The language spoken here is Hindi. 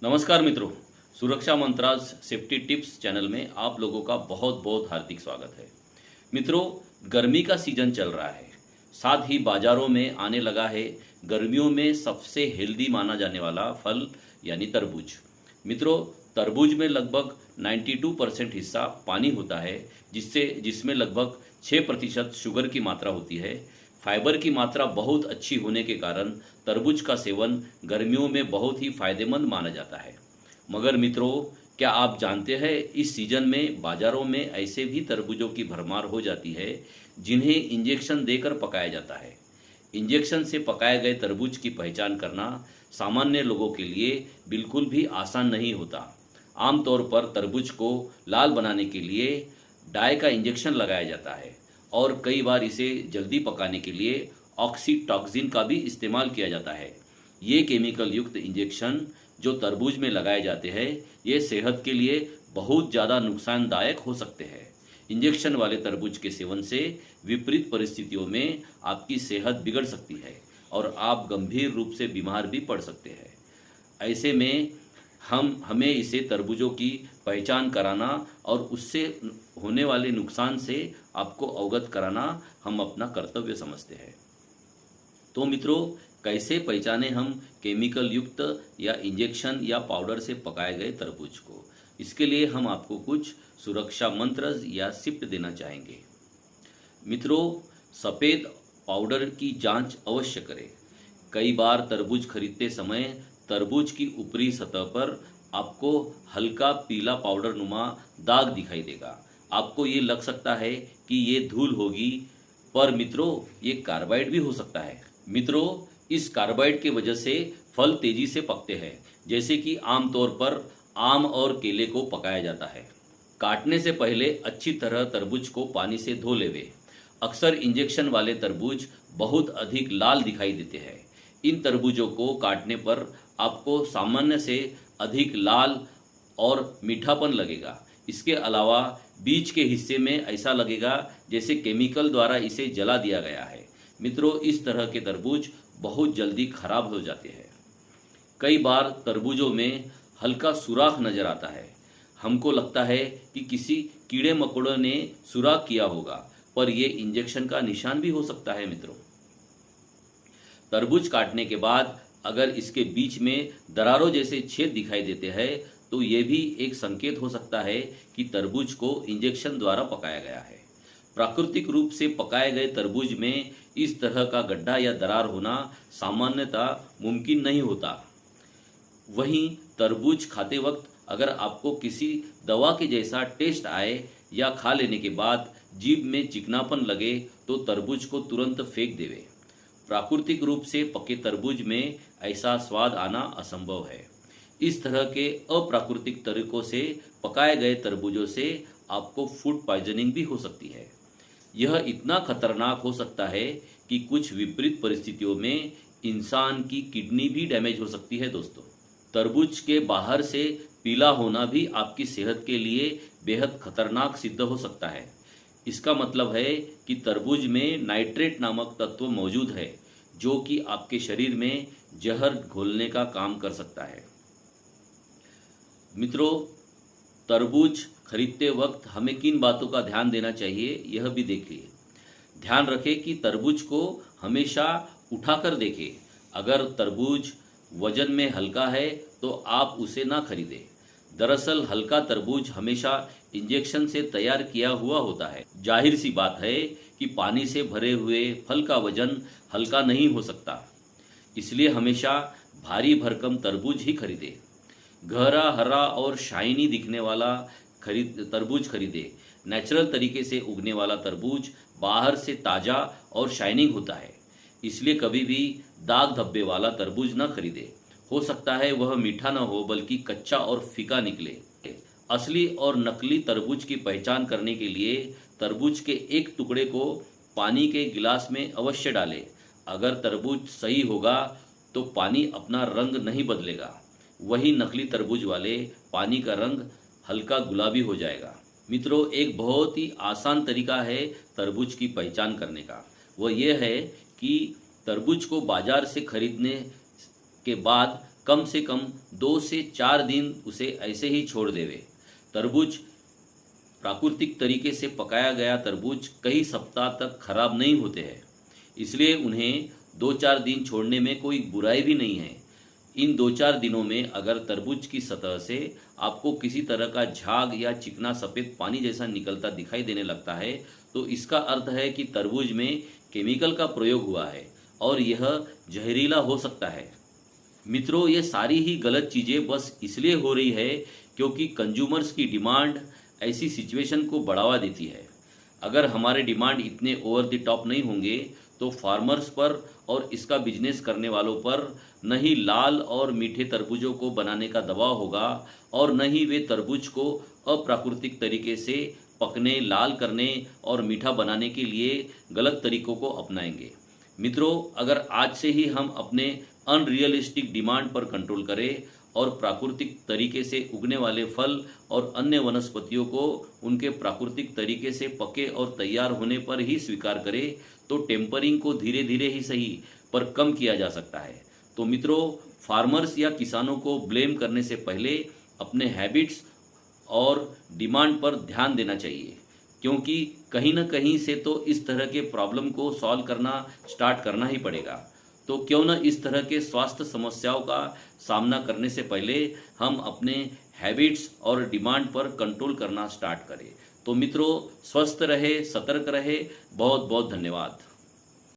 नमस्कार मित्रों, सुरक्षा मंत्राज सेफ्टी टिप्स चैनल में आप लोगों का बहुत बहुत हार्दिक स्वागत है। मित्रों, गर्मी का सीजन चल रहा है, साथ ही बाजारों में आने लगा है गर्मियों में सबसे हेल्दी माना जाने वाला फल यानी तरबूज। मित्रों, तरबूज में लगभग 92% हिस्सा पानी होता है, जिसमें लगभग 6% शुगर की मात्रा होती है। फाइबर की मात्रा बहुत अच्छी होने के कारण तरबूज का सेवन गर्मियों में बहुत ही फायदेमंद माना जाता है। मगर मित्रों, क्या आप जानते हैं इस सीजन में बाजारों में ऐसे भी तरबूजों की भरमार हो जाती है जिन्हें इंजेक्शन देकर पकाया जाता है। इंजेक्शन से पकाए गए तरबूज की पहचान करना सामान्य लोगों के लिए बिल्कुल भी आसान नहीं होता। आमतौर पर तरबूज को लाल बनाने के लिए डाई का इंजेक्शन लगाया जाता है और कई बार इसे जल्दी पकाने के लिए ऑक्सीटॉक्सिन का भी इस्तेमाल किया जाता है। ये केमिकल युक्त इंजेक्शन जो तरबूज में लगाए जाते हैं, ये सेहत के लिए बहुत ज़्यादा नुकसानदायक हो सकते हैं। इंजेक्शन वाले तरबूज के सेवन से विपरीत परिस्थितियों में आपकी सेहत बिगड़ सकती है और आप गंभीर रूप से बीमार भी पड़ सकते हैं। ऐसे में हमें इसे तरबूजों की पहचान कराना और उससे होने वाले नुकसान से आपको अवगत कराना हम अपना कर्तव्य समझते हैं। तो मित्रों, कैसे पहचाने हम केमिकल युक्त या इंजेक्शन या पाउडर से पकाए गए तरबूज को? इसके लिए हम आपको कुछ सुरक्षा मंत्र या टिप्स देना चाहेंगे। मित्रों, सफ़ेद पाउडर की जांच अवश्य करें। कई बार तरबूज खरीदते समय तरबूज की ऊपरी सतह पर आपको हल्का पीला पाउडर नुमा दाग दिखाई देगा। आपको ये लग सकता है कि ये धूल होगी, पर मित्रों ये कार्बाइड भी हो सकता है। मित्रों, इस कार्बाइड के वजह से फल तेजी से पकते हैं, जैसे कि आमतौर पर आम और केले को पकाया जाता है। काटने से पहले अच्छी तरह तरबूज को पानी से धो लेवे। अक्सर इंजेक्शन वाले तरबूज बहुत अधिक लाल दिखाई देते हैं। इन तरबूजों को काटने पर आपको सामान्य से अधिक लाल और मीठापन लगेगा। इसके अलावा बीच के हिस्से में ऐसा लगेगा जैसे केमिकल द्वारा इसे जला दिया गया है। मित्रों, इस तरह के तरबूज बहुत जल्दी खराब हो जाते हैं। कई बार तरबूजों में हल्का सुराख नजर आता है। हमको लगता है कि किसी कीड़े मकोड़े ने सुराख किया होगा, पर यह इंजेक्शन का निशान भी हो सकता है। मित्रों, तरबूज काटने के बाद अगर इसके बीच में दरारों जैसे छेद दिखाई देते हैं, तो ये भी एक संकेत हो सकता है कि तरबूज को इंजेक्शन द्वारा पकाया गया है। प्राकृतिक रूप से पकाए गए तरबूज में इस तरह का गड्ढा या दरार होना सामान्यतः मुमकिन नहीं होता। वहीं तरबूज खाते वक्त अगर आपको किसी दवा के जैसा टेस्ट आए या खा लेने के बाद जीभ में चिकनापन लगे, तो तरबूज को तुरंत फेंक देवे। प्राकृतिक रूप से पके तरबूज में ऐसा स्वाद आना असंभव है। इस तरह के अप्राकृतिक तरीकों से पकाए गए तरबूजों से आपको फूड पॉइजनिंग भी हो सकती है। यह इतना खतरनाक हो सकता है कि कुछ विपरीत परिस्थितियों में इंसान की किडनी भी डैमेज हो सकती है। दोस्तों, तरबूज के बाहर से पीला होना भी आपकी सेहत के लिए बेहद खतरनाक सिद्ध हो सकता है। इसका मतलब है कि तरबूज में नाइट्रेट नामक तत्व मौजूद है, जो कि आपके शरीर में जहर घोलने का काम कर सकता है। मित्रों, तरबूज खरीदते वक्त हमें किन बातों का ध्यान देना चाहिए, यह भी देखिए। ध्यान रखें कि तरबूज को हमेशा उठाकर देखें। अगर तरबूज वजन में हल्का है तो आप उसे ना खरीदें। दरअसल हल्का तरबूज हमेशा इंजेक्शन से तैयार किया हुआ होता है। जाहिर सी बात है कि पानी से भरे हुए फल का वजन हल्का नहीं हो सकता, इसलिए हमेशा भारी भरकम तरबूज ही खरीदें। गहरा हरा और शाइनी दिखने वाला तरबूज खरीदे। नेचुरल तरीके से उगने वाला तरबूज बाहर से ताज़ा और शाइनिंग होता है, इसलिए कभी भी दाग धब्बे वाला तरबूज न खरीदे। हो सकता है वह मीठा न हो, बल्कि कच्चा और फीका निकले। असली और नकली तरबूज की पहचान करने के लिए तरबूज के एक टुकड़े को पानी के गिलास में अवश्य डालें। अगर तरबूज सही होगा तो पानी अपना रंग नहीं बदलेगा, वही नकली तरबूज वाले पानी का रंग हल्का गुलाबी हो जाएगा। मित्रों, एक बहुत ही आसान तरीका है तरबूज की पहचान करने का। वह यह है कि तरबूज को बाजार से खरीदने के बाद कम से कम 2 से 4 दिन उसे ऐसे ही छोड़ देवे। तरबूज प्राकृतिक तरीके से पकाया गया तरबूज कई सप्ताह तक खराब नहीं होते हैं, इसलिए उन्हें 2-4 दिन छोड़ने में कोई बुराई भी नहीं है। इन 2-4 दिनों में अगर तरबूज की सतह से आपको किसी तरह का झाग या चिकना सफ़ेद पानी जैसा निकलता दिखाई देने लगता है, तो इसका अर्थ है कि तरबूज में केमिकल का प्रयोग हुआ है और यह जहरीला हो सकता है। मित्रों, ये सारी ही गलत चीज़ें बस इसलिए हो रही है क्योंकि कंज्यूमर्स की डिमांड ऐसी सिचुएशन को बढ़ावा देती है। अगर हमारे डिमांड इतने ओवर द टॉप नहीं होंगे तो फार्मर्स पर और इसका बिजनेस करने वालों पर न ही लाल और मीठे तरबूजों को बनाने का दबाव होगा और न ही वे तरबूज को अप्राकृतिक तरीके से पकने, लाल करने और मीठा बनाने के लिए गलत तरीकों को अपनाएंगे। मित्रों, अगर आज से ही हम अपने अनरियलिस्टिक डिमांड पर कंट्रोल करें और प्राकृतिक तरीके से उगने वाले फल और अन्य वनस्पतियों को उनके प्राकृतिक तरीके से पके और तैयार होने पर ही स्वीकार करें, तो टेम्परिंग को धीरे धीरे ही सही पर कम किया जा सकता है। तो मित्रों, फार्मर्स या किसानों को ब्लेम करने से पहले अपने हैबिट्स और डिमांड पर ध्यान देना चाहिए, क्योंकि कहीं ना कहीं से तो इस तरह के प्रॉब्लम को सॉल्व करना स्टार्ट करना ही पड़ेगा। तो क्यों न इस तरह के स्वास्थ्य समस्याओं का सामना करने से पहले हम अपने हैबिट्स और डिमांड पर कंट्रोल करना स्टार्ट करें। तो मित्रों, स्वस्थ रहे, सतर्क रहे। बहुत बहुत धन्यवाद।